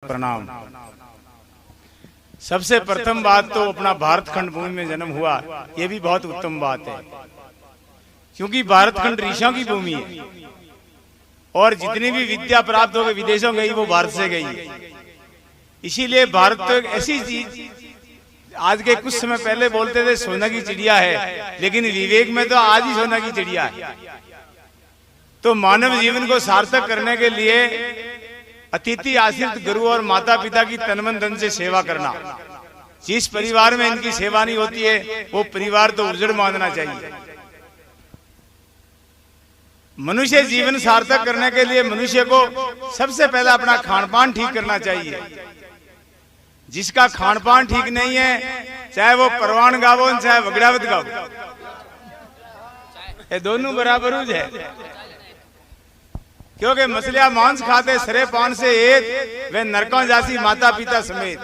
प्रणाम। सबसे प्रथम बात तो अपना भारत खंड भूमि में जन्म हुआ, ये भी बहुत उत्तम बात है, क्योंकि भारत खंड ऋषियों की भूमि है और जितनी भी विद्या प्राप्त हो गई विदेशों गई वो भारत से गई है। इसीलिए भारत तो एक ऐसी चीज, आज के कुछ समय पहले बोलते थे सोना की चिड़िया है, लेकिन विवेक में तो आज ही सोना की चिड़िया है। तो मानव जीवन को सार्थक करने के लिए अतिथि आश्रित गुरु और माता पिता की तन मन धन से सेवा करना। जिस परिवार में इनकी सेवा नहीं होती है वो परिवार तो उजड़ मानना चाहिए। मनुष्य जीवन सार्थक करने के लिए मनुष्य को सबसे पहले अपना खान पान ठीक करना चाहिए। जिसका खान पान ठीक नहीं है, चाहे वो परवान गावो चाहे वगड़ावत गावो, ये दोनों बराबर है। क्योंकि मछलियां मांस खाते सरे पान से एक, वे नरकों जासी माता पिता समेत।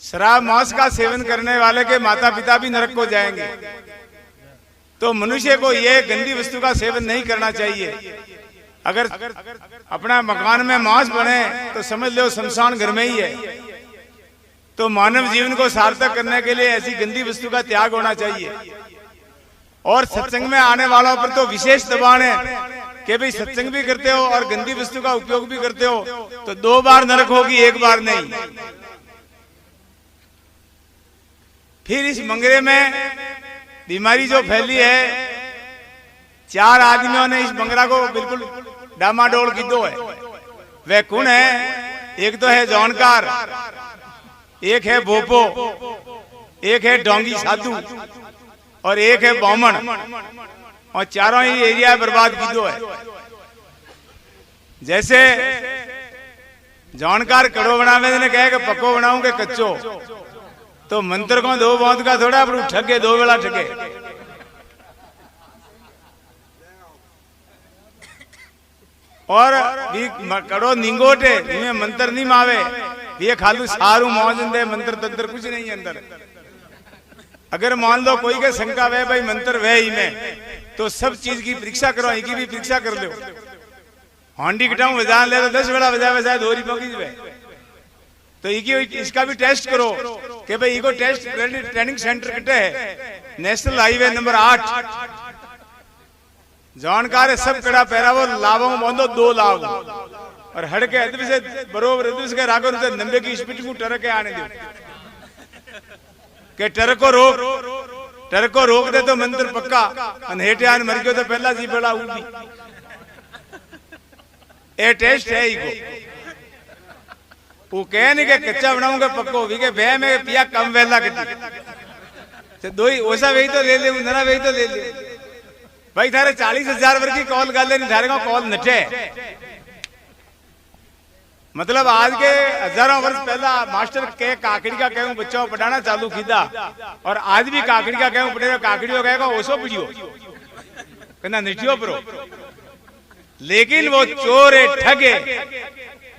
शराब मांस का सेवन करने वाले के माता पिता भी नरक को जाएंगे। तो मनुष्य को यह गंदी वस्तु का सेवन नहीं करना चाहिए। अगर अपना मकान में मांस बने तो समझ लो शमशान घर में ही है। तो मानव जीवन को सार्थक करने के लिए ऐसी गंदी वस्तु का त्याग होना चाहिए। और सत्संग में आने वालों पर तो विशेष दबाव है कि भाई सत्संग भी करते हो और गंदी वस्तु का उपयोग भी करते हो तो 2 बार नरक होगी, 1 बार नहीं। फिर इस मंगरे में बीमारी जो फैली है, 4 आदमियों ने इस मंगरा को बिल्कुल डामाडोल की दो है। वह कौन है? एक तो है जानकार, एक है भोपो, एक है डोंगी साधु और एक है बामण, और चारों ही एरिया बर्बाद की दो है। जैसे जानकार कड़ो बनावे ने कहे कि पक्को बनाऊं के कच्चो, तो मंत्र को 2 बात का थोड़ा पर ठगे 2 वेला ठगे। और भी कड़ो निंगोटे इनमें मंत्र नहीं मावे, ये खालू सारू मौजन दे, मंत्र तंत्र कुछ नहीं है अंदर। अगर मान लो कोई के शंका वे भाई मंत्र वे ही में, तो सब चीज की परीक्षा करो, इनकी भी परीक्षा कर लो। हांडी कटाऊ बजा ले तो 10 वेला बजा शायद होरी पकी जाए, तो इसका भी टेस्ट करो कि भाई इको टेस्ट ट्रेनिंग सेंटर किटे है, नेशनल हाईवे नंबर 8। जानकार है सब कड़ा पहरावो लाभों बांधो 2 लाभ और हड़के अदब से बरोबर अदब से रागो 90 की स्पीड को ट्रक के आने दो के ट्रक को रोक दे तो मंत्र पक्का। हेटियान मर गयो तो पहला जी बड़ा उठी। ए टेस्ट है इको। वो कह नहीं के कच्चा बनाऊंगा पक्को भी के भे में पिया कम वेला कटी दो ही वैसा वही तो ले ले, नरा वही तो ले ले। भाई थारे 40,000 वर्ग की कॉल कर ले, थारे को कॉल नटे। मतलब आज के हजारों वर्ष पहला मास्टर के काकड़ी का कहूं बच्चों को पढ़ाना चालू किया, और आज भी काकड़ी का कहूं पढ़े काकड़ियों कहेगा ओसो पढ़ियो कहना निटियो परो। लेकिन वो चोर है, ठगे,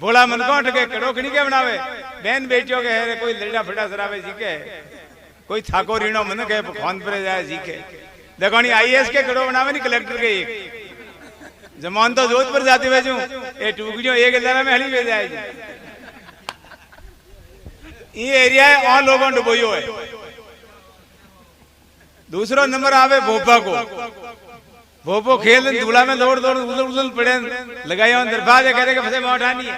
भोला मन को ठगे, कड़ो खड़ी के बनावे, बहन बेटियों के है कोई लड़ा फटा सरावे सीखे, कोई थाको रीणो मन के फोन पर जाए सीखे। देखो नहीं IAS के कड़ो बनावे नहीं, कलेक्टर के एक जमान तो जोधपुर जाती भेजू ये टुकड़ियों 1,000 में हली भेज जाएगी। ये एरिया है और लोगों डुबोयो है। दूसरा नंबर आवे भोपा को। भोपो खेल धूला में दौड़ दौड़ उछल उछल पड़े लगाया दरबार कहते कि फसे उठानी है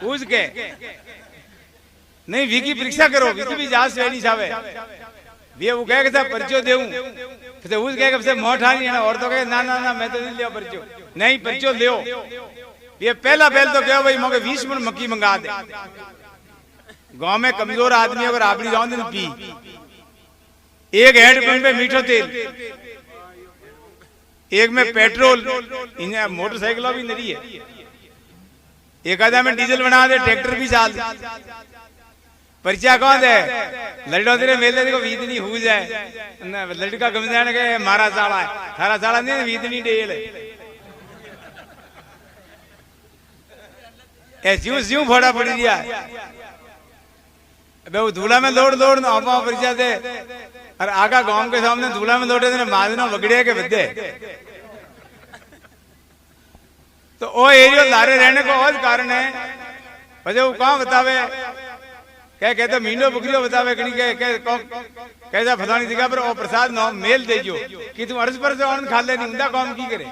उसके नहीं। वी की परीक्षा करो, वी की भी जांच से नहीं सावे वी वो कहे कि पर्चो देऊं फिर उस कहे कि मोठानी है, और तो कहे ना ना ना मैं तो नहीं लिया पर्चो, नहीं पर्चो लियो। ये पहला तो क्या भाई मगे 20 मन मक्की मंगा दे। गांव में कमजोर आदमी अगर आपड़ी जाओ दिन पी, 1 हैंडपंप पे मीठो तेल, 1 में पेट्रोल, इन्हें मोटरसाइकिल भी नहीं है, 1 आधा में डीजल बना दे, ट्रैक्टर भी चाल पर्चा कौन दे लड़ो तेरे मेले को वीदनी हो जाए लड़का गम जाने के मारा साला है, थारा साला नहीं वीदनी डेल ए ज्यों फोड़ा पड़ी दिया। वो धूला में दौड़ दौड़ ना पर्चा दे, और आगा गांव के सामने धूला में दौड़े मादनो वगड़े के बदे तो वो एरियो लारे रहने को और कारण है। वजह वो कहाँ बतावे क्या कहते मींडो बकरियो बतावे कहीं कैसा फलानी जगह पर वो प्रसाद नो मेल दे जो कि तुम अर्ज पर से खा ले नहीं उनका काम की करे।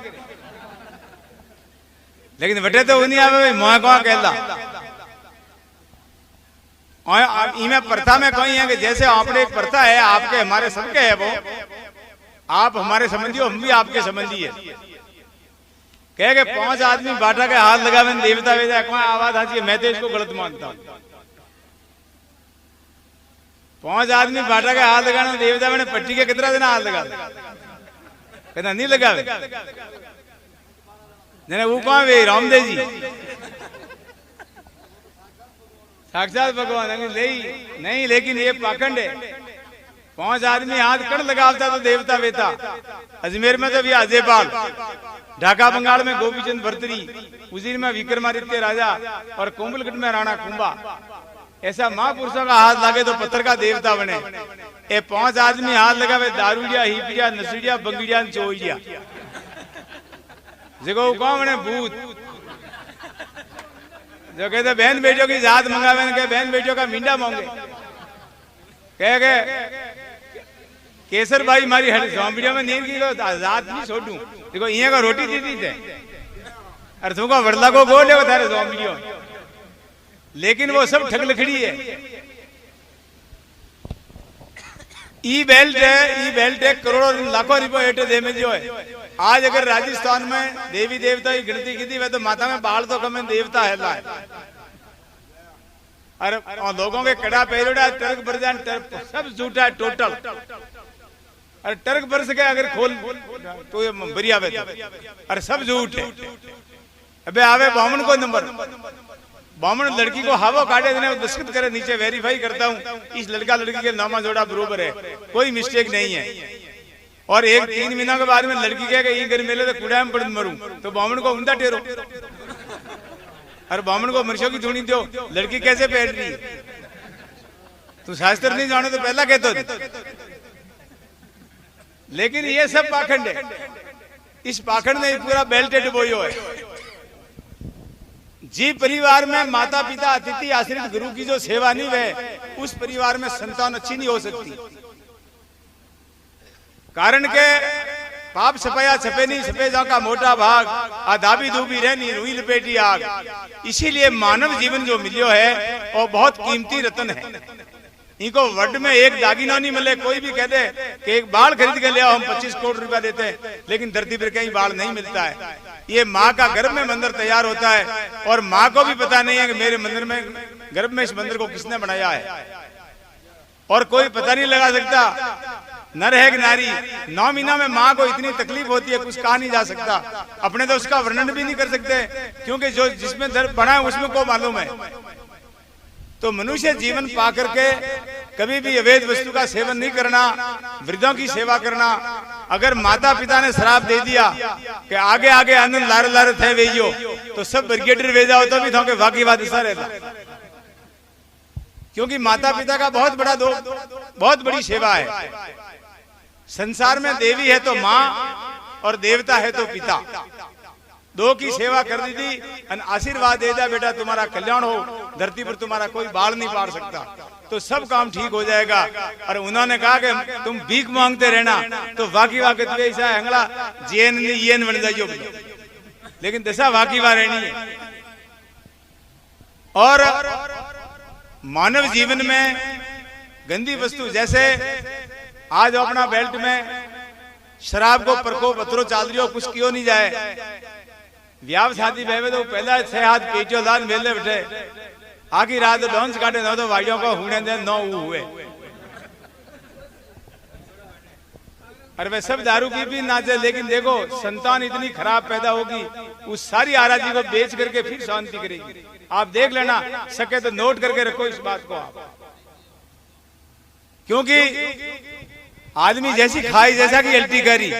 लेकिन बटे तो नहीं आवे मोह कहाँ कहला इमे प्रथा में कहीं है कि जैसे आपने एक प्रथा है आपके हमारे सबके है वो आप हमारे संबंधी हो हम भी आपके संबंधी है। कह के 5 आदमी बाटा के हाथ लगावे देवता वेदा कौन आवाज आती है मैं तो इसको गलत मानता हूं। 5 आदमी बाटा के हाथ लगाना देवता मैंने पट्टी के कितना दिन हाथ लगा कहना नहीं लगावे जने वो कौन वे रामदेव जी साक्षात भगवान नहीं लेकिन ये पाखंड है। 5 आदमी हाथ कण लगावता तो देवता वेता। अजमेर में तो भी अजयपाल, ढाका बंगाल में गोपीचंद भर्तरी, उजीर में विक्रमादित्य राजा और कोंबलगढ़ में राणा कुंभा। ऐसा महापुरुषों का हाथ लगे तो पत्थर का देवता बने। ये 5 आदमी हाथ लगावे दारूडिया हिपिया नसुडिया बंगिडिया चोइडिया जगो कौन बने भूत जो कहते बहन बेटियों की जात मंगावे के बहन बेटियों का मींडा मांगे कह गए केसर भाई मारी हट वीडियो में नींद की जात नहीं छोड़ू देखो इं का रोटी दी थे अरे तुमको वड़ला को गोल है थारे वीडियो लेकिन वो सब ठग लखड़ी है। ई बेल्ट है करोड़ों लाखों रुपए एटे दे में जो है। आज अगर राजस्थान में देवी देवता की गिनती की थी वह तो माता में बाल तो कम देवता है अरे लोगों के कड़ा पहरोड़ा टर्क बरजान सब झूठा है टोटल। अरे टर्क बरस के अगर खोल तो ये बढ़िया अरे सब झूठ है। अबे आवे बामन को नंबर बामन लड़की को हवा काटे देने दस्तखत करे नीचे वेरीफाई करता हूँ इस लड़का लड़की के नामा जोड़ा बरोबर है कोई मिस्टेक नहीं है। और 3 महीना के बाद में लड़की कहे घर मेले तो कुड़ा में पड़ मरूं तो बामन को उमदा टेरो अरे बामन को मर्शों की धुनी दो लड़की कैसे बैठ रही तू शास्त्र नहीं जानो तो पहला कहते। लेकिन ये सब पाखंड है। इस पाखंड में पूरा बेल्टेड बोयो है। जी परिवार में माता पिता अतिथि आश्रित गुरु की जो सेवा नहीं है उस परिवार में संतान अच्छी नहीं हो सकती। कारण के पाप छपाया छपे नहीं छपे जा का मोटा भाग आधाबी धूबी रहनी रुई लपेटी आग। इसीलिए मानव जीवन जो मिलियो है वो बहुत कीमती रतन है। इनको वर्ड में एक दागिना नहीं मिले कोई भी कह दे कि एक बाल खरीद के ले आओ हम 25 करोड़ रुपया देते हैं लेकिन धरती पर कहीं बाल नहीं मिलता है। ये माँ का गर्भ में मंदिर तैयार होता है और माँ को भी पता नहीं है कि मेरे मंदिर में गर्भ में इस मंदिर को किसने बनाया है। और कोई पता नहीं लगा सकता नर है कि नारी। 9 महीना में माँ को इतनी तकलीफ होती है कुछ कहा नहीं जा सकता। अपने तो उसका वर्णन भी नहीं कर सकते क्योंकि जो जिसमें दर्द बना है उसमें को मालूम है। तो मनुष्य जीवन पा करके कभी भी अवैध वस्तु का सेवन नहीं करना, वृद्धों की सेवा करना। अगर माता पिता ने शराब दे दिया कि आगे आगे आनंद लारे लारे थे वेजियो तो सब ब्रिगेडियर वेजा होता भी था कि वाकई बात ऐसा रहता। क्योंकि माता पिता का बहुत बड़ी सेवा है। संसार में देवी है तो माँ और देवता है तो पिता। 2 की सेवा कर दी थी आशीर्वाद दे दिया बेटा तुम्हारा कल्याण हो धरती पर तुम्हारा कोई बाल नहीं पार सकता तो सब काम ठीक हो जाएगा। और उन्होंने कहा कि तुम भीख मांगते रहना तो वाकई वाकई तुझे ऐसा अंगला जेन बन जाइयो लेकिन दशा वाकई वाह रहनी है। और मानव जीवन में गंदी वस्तु जैसे आज अपना बेल्ट में शराब को प्रकोप अतरो चाल रही हो कुछ क्यों नहीं जाए। व्याव शादी बहवे तो पहला 6 हाथ पेचो दान मेले बैठे आखिर रात डांस काटे न तो भाइयों को हुने दे न हुए। अरे वे सब दारू पी भी नाचे लेकिन देखो संतान इतनी खराब पैदा होगी उस सारी आराजी को बेच करके फिर शांति करेगी। आप देख लेना सके तो नोट करके रखो इस बात को आप। क्योंकि आदमी जैसी खाई जैसा की एल्टी करी।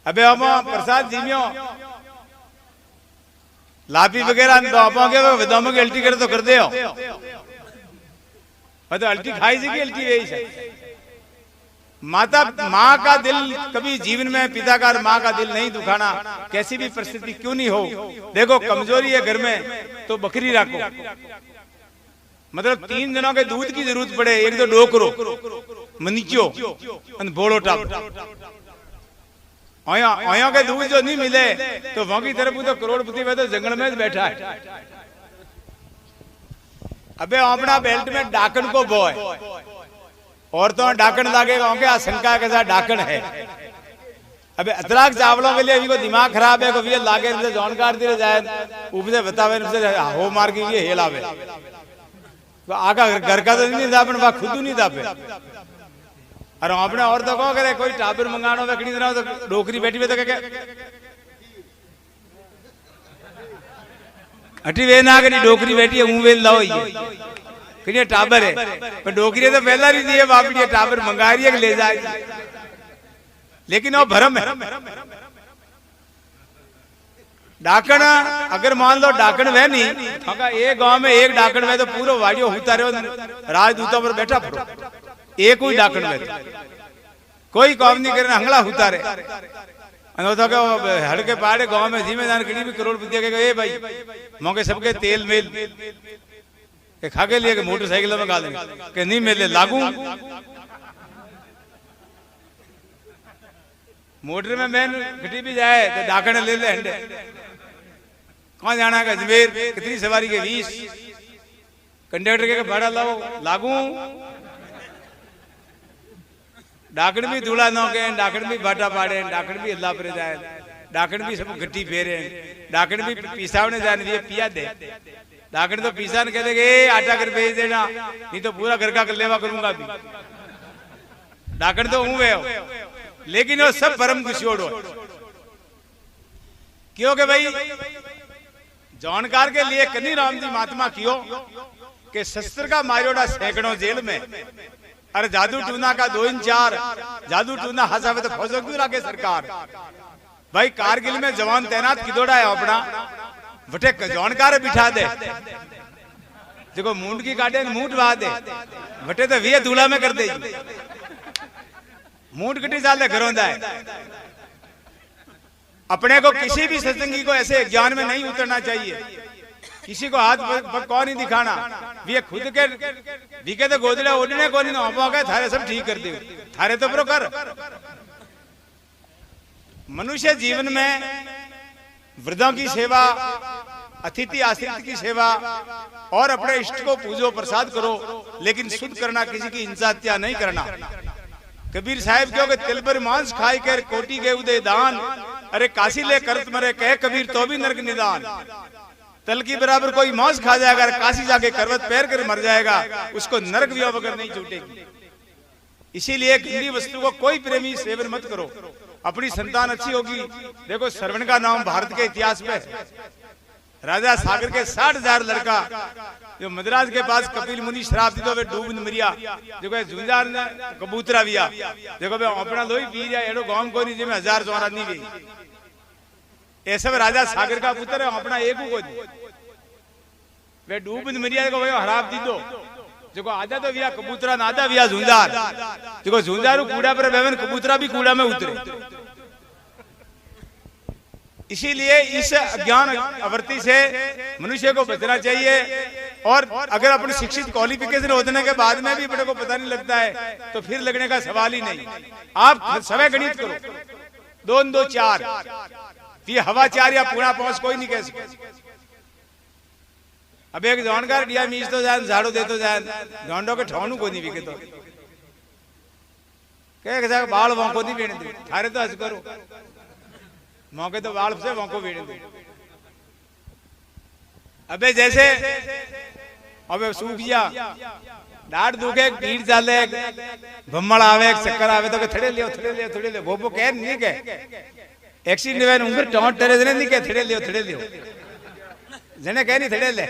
अबे हम प्रसाद जीमियो लापी वगैरह विदामों की अल्टी करे तो कर दे तो अल्टी खाई जी की अल्टी यही माता माँ का दिल कभी जीवन में पिता का और माँ का दिल नहीं दुखाना, कैसी भी परिस्थिति क्यों नहीं हो। देखो कमजोरी है घर में तो बकरी रखो, मतलब 3 दिनों के दूध की जरूरत पड़े, एक तो डोकरो मनीचो बोलो टाप आया के दूध जो नहीं मिले तो वहां की तरफ तो करोड़पति में तो जंगल में बैठा है। अबे अपना बेल्ट में डाकन को बो है और तो डाकन लागेगा क्या आशंका के साथ डाकन है। अबे अतराक चावलों के लिए अभी को दिमाग खराब है, को लागे जानकार दिले जाए उपसे बतावे हो मार के ये हेलावे तो आका घर का तो नहीं था अपन खुद नहीं था पे। अरे अपने और तो कहो करे कोई टाबर मंगानो वेकड़ी तरह तो डोकरी बैठी हुई तो क्या अटी वे ना करी डोकरी बैठी है मुंह वेल लाओ ये कि टाबर है पर डोकरी तो पहला नहीं दिए बापड़ी टाबर मंगा रही है ले जाए, लेकिन वो भरम है। डाकण अगर मान लो डाकण वह नहीं एक गांव में एक डाकण में तो पूरा वाड़ियो होता रहे राजदूतों पर बैठा पड़ो, एक ही डाकण में कोई काम नहीं करना हंगला होता रहे तो हड़के पहाड़े गांव में जिम्मेदार कड़ी भी करोड़पति के भाई मौके सबके तेल मेल के खा के लिए मोटरसाइकिल में गा देंगे कि नहीं मेले लागू मोटर में मैन घटी भी जाए तो डाकण ले ले हंडे कौन जाना का अजमेर कितनी सवारी के 20 कंडक्टर के भाड़ा लाओ लागू डाकण भी धूला न के डाकण भी बाटा पाड़े डाकण भी अल्लाह पर जाए डाकण भी सब घट्टी फेरे डाकण भी पीसावने जाने दिए पिया दे डाकण तो पीसा न कहते आटा कर भेज देना नहीं तो पूरा घर का लेवा करूंगा भी डाकण तो हूं वे लेकिन वो सब परम कुशोड़ो क्योंकि भाई जानकार के लिए कनी राम जी महात्मा कियो कि शस्त्र का मारोड़ा सैकड़ों जेल में अरे जादू टूना का 2 इन 4 जादू टूना हंसावे तो फौजों क्यों लागे सरकार। भाई कारगिल में जवान तैनात किदोड़ा है अपना वटे जानकार बिठा दे देखो मूंड की काटे मूठ बहा दे वटे तो वे दूल्हा में कर दे मूड कटी साल घरों है। अपने को किसी भी सत्संगी को ऐसे ज्ञान में नहीं उतरना चाहिए, किसी को हाथ कौन नहीं दिखाना वे खुद के विके तो गोदड़े ओढ़ने को नहीं ना थारे सब ठीक कर दे थारे तो प्रो कर। मनुष्य जीवन में वृद्धों की सेवा अतिथि आश्रित की सेवा और अपने इष्ट को पूजो प्रसाद करो, लेकिन शुद्ध करना किसी की हिंसा हत्या नहीं करना। कबीर साहब क्यों तिल पर मांस खाई कर कोटि के उदय दान अरे काशी ले करत मरे कह कबीर तो भी नरक निदान। तल की बराबर कोई मांस खा जाएगा काशी जाके करवत पैर कर मर जाएगा उसको नरक भी अगर नहीं छूटेगी। इसीलिए गंदी वस्तु को कोई प्रेमी सेवन मत करो, अपनी संतान अच्छी होगी। देखो श्रवण का नाम भारत के इतिहास में राजा सागर के 60,000 लड़का जो मद्रास के पास कपिल मुनि शराब दी तो वे डूब मरिया देखो झुंझार ने कबूतरा विया देखो वे अपना लोही पी जाए एडो गांव को नहीं जिसमें 1000 चौरा नहीं गई ये सब राजा सागर का पुत्र है अपना एक को वे डूब मरिया को वे हराब दी दो देखो आधा तो विया कबूतरा ना आधा विया झुंझार देखो झुंझारू कूड़ा पर बेवन कबूतरा भी कूड़ा में उतरे। इसीलिए इस अज्ञान आवृत्ति से मनुष्य को बचना चाहिए। और अगर अपने शिक्षित क्वालिफिकेशन होने के बाद में भी बड़े को पता नहीं लगता है तो फिर लगने का सवाल ही नहीं। आप समय गणित करो 2 2 4 ये हवा 4 या पूरा 5 कोई नहीं कह सकता। अब एक जानकार डिया मीच तो जाए झाड़ू दे तो जाए गांडो के ठौनू को नहीं बिके तो कह बाल वहां को नहीं बेने दे थारे तो हज करो मौके तो बाल से वहां को बेने दे। अबे जैसे अबे सूख गया डाट दुखे पीठ चाले भम्मड़ आवे चक्कर आवे तो थड़े लियो वो कह नहीं कह एक्सीडेंट में उंगर टॉट टेरे जने नहीं कह थड़े लियो जने कह नहीं थड़े ले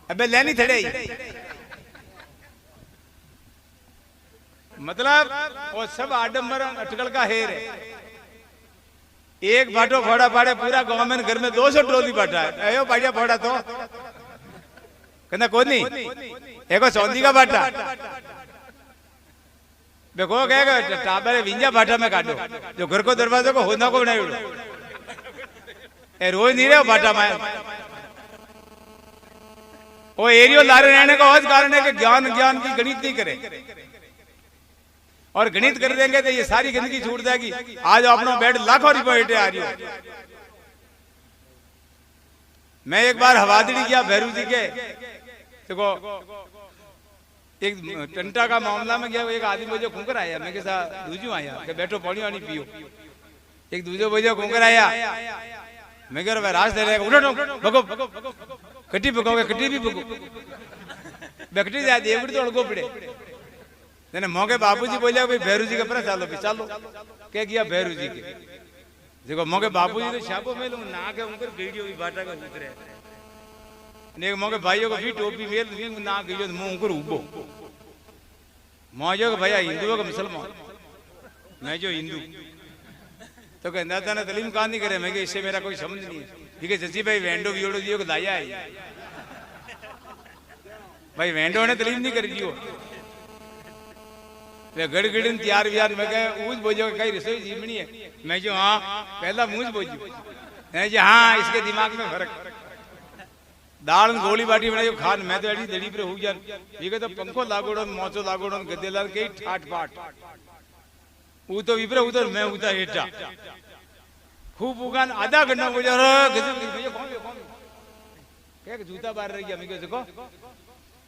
अबे ले नहीं थड़े मतलब वो सब आडम्बर अटकल का हेर है। एक बाटो फोड़ा पाड़े पूरा गांव में घर में 200 ट्रोली बाटा है अयो पाड़िया फोड़ा तो कहना कोई नहीं एक चौंदी का बाटा देखो कहेगा टाबर विंजा भाटा में काटो, जो घर को दरवाजे को होना को बनाई उड़ो, ए रोज नहीं रहे भाटा में। वो एरियो लारे रहने का और कारण है कि ज्ञान की गणित नहीं करे, और गणित कर देंगे तो ये सारी गंदगी छूट जाएगी। आज अपना बेड लाखों रुपए आ रही हो। मैं एक बार हवादड़ी गया भैरू जी के, देखो एक टंटा का मामला में गया, एक आदमी मुझे खूंकर आया, मैं के साथ दूजू आया कि बैठो पानी वानी पियो। एक दूजो मुझे खूंकर आया, मैं कह रहा राज दे रहेगा, उठो भगो कट्टी पकाओगे, कट्टी भी पको बैकटी जाती है तो अड़को पड़े। मैंने मौके बाबूजी बोले भाई भैरू जी के पर चालो भी चालो, क्या किया भैरू जी के देखो मौके बाबूजी तो छापो में लूं ना के उनकर वीडियो भी बाटा का उतरे ने मौके भाइयों को भी टोपी मेल भी ना गयो मुंह उनकर उबो मौजो के भैया हिंदुओं का मुसलमान, मैं जो हिंदू तो कहता था ना तलीम कहां नहीं करे। मैं कि इससे मेरा कोई समझ नहीं है। ठीक है जसी भाई वेंडो वीडो जियो को लाया है भाई, वेंडो ने तलीम नहीं करी जियो वे गड़गड़न तैयार व्यार में कहे ऊज बोझो कई रसोई जीवनी है। मैं जो हाँ पहला मुझ बोझू, मैं जो हाँ इसके दिमाग में फर्क दाल गोली बाटी बनाई खान, मैं तो एडी दड़ी पर हो जान ये कहते पंखो लागोड़ो मौचो लागोड़ो गद्देलाल कई ठाट बाट वो तो विपरे उधर मैं उधर हेटा खूब उगान आधा घंटा हो जा क्या जूता बाहर रह गया। मैं देखो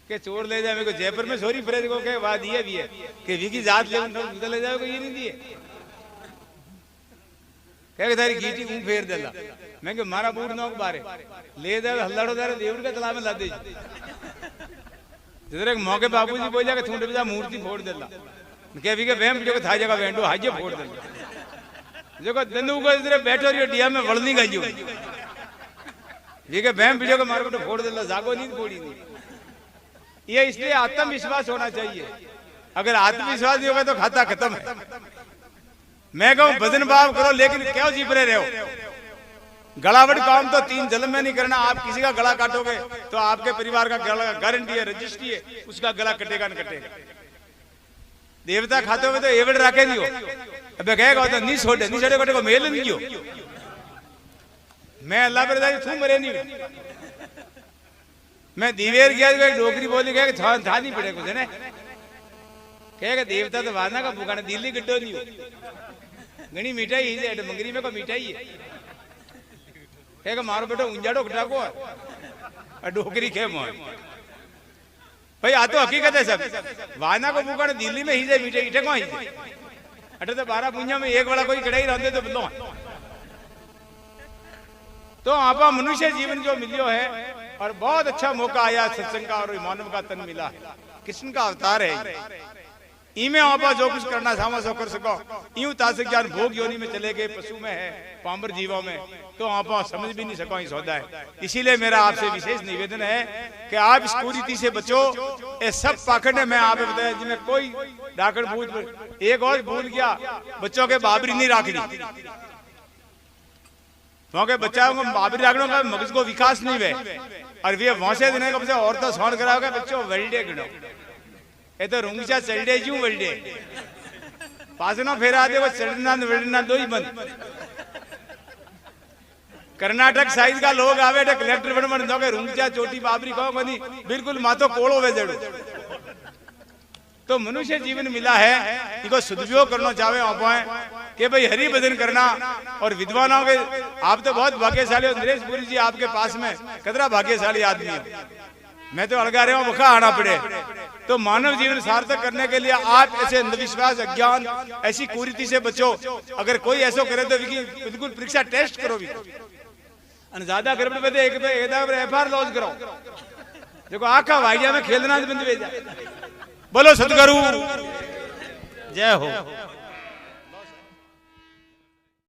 के चोर ले जाए मेरे को जयपुर में सोरी फ्रेज को के वाद ये भी है कि विकी जात ले जूता ले जाओगे ये नहीं दिए क्या तारी गीटी ऊं फेर देला। मैं के मारा बूढ़ नौक बारे ले जाए हल्लाड़ो दारे देवड़ के तालाब में ला दे जिधर एक मौके बाबूजी बोला कि थूंडे बजा मूर्ति फोड़ देला के भी के वहम जो था जगह वेंडो हाजे फोड़ देला देखो दंदू को इधर बैठो रियो डिया में वळनी गयो ये के वहम वीडियो को मार को फोड़ देला जागो नहीं फोड़ी नहीं। ये इसलिए आत्मविश्वास होना चाहिए, अगर आत्मविश्वास नहीं होगा तो खाता खत्म है। मैं कहूं भजन भाव करो लेकिन क्यों जीप रहे हो। गलावट काम तो 3 जन्म में नहीं करना। आप किसी का गला काटोगे तो आपके परिवार का गला गारंटी है, रजिस्ट्री है, उसका गला कटेगा न कटेगा। देवता खाते हुए तो एवड रखे नहीं हो अब कहेगा तो नहीं छोड़े नहीं छोड़े कटे को मेल नहीं क्यों। मैं अल्लाह पर थू मरे नहीं। मैं दिवेर गया तो डोकरी बोली कहे था नहीं पड़े कुछ ने कहेगा देवता तो वाना का पुकाना दिल्ली गड्ढो नहीं हो घनी मिठाई है मंगरी में को मिठाई है कहेगा मारो बेटो उंजाड़ो खटाको डोकरी खे मोर भाई आ तो हकीकत है सब। वाना को पुकाना दिल्ली में ही जाए मिठाई इठे को ही अटे तो 12 पुंजा में एक वाला कोई कढ़ाई रहते तो बदलो। तो आपा मनुष्य जीवन जो मिलियो है और बहुत अच्छा मौका आया सत्संग का और मानव का तन मिला है, कृष्ण का अवतार है। इमे आपा जो कुछ करना सामा सो कर सको। यूं तासिक ज्ञान भोग योनि में चले गए, पशु में है, पामर जीवों में, तो आपा समझ भी नहीं सको सौदा है। इसीलिए मेरा आपसे विशेष निवेदन है कि आप इस कुरीति से बचो। ये सब पाखंड है, मैं आपको बताया जिनमें कोई डाकड़ भूल एक और भूल गया बच्चों के बाबरी नहीं राखनी क्योंकि बच्चों को बाबरी राखने का मगज को विकास नहीं हुए और वे वहां देने का औरतों सौन कराओगे बच्चों वर्ल्डे गिनो ये तो रुंगचा चलडे जू वर्ल्डे पासनो फेरा दे वो चढ़ना वर्ल्डना दो ही बंद। कर्नाटक साइज का लोग आवे कलेक्टर बन दो रुंगचा चोटी बाबरी कहो बनी बिल्कुल मातो कोड़ो वे जड़ो। तो मनुष्य जीवन मिला है इनको सदुपयोग करना चाहे आप कि भाई हरि भजन करना। और विद्वानों के आप तो बहुत भाग्यशाली हो नरेश पुरी जी, आपके पास में कतरा भाग्यशाली आदमी है। मैं तो अलगा रहा हूँ वखा आना पड़े। तो मानव जीवन सार्थक करने के लिए आप ऐसे अंधविश्वास अज्ञान ऐसी कुरीति से बचो। अगर कोई ऐसा करे तो बिल्कुल परीक्षा टेस्ट करो भी ज्यादा गर्भ में एफआर लॉन्च करो। देखो आखा भाईजा में खेलना बंद भेजा। बोलो सदगुरु जय हो।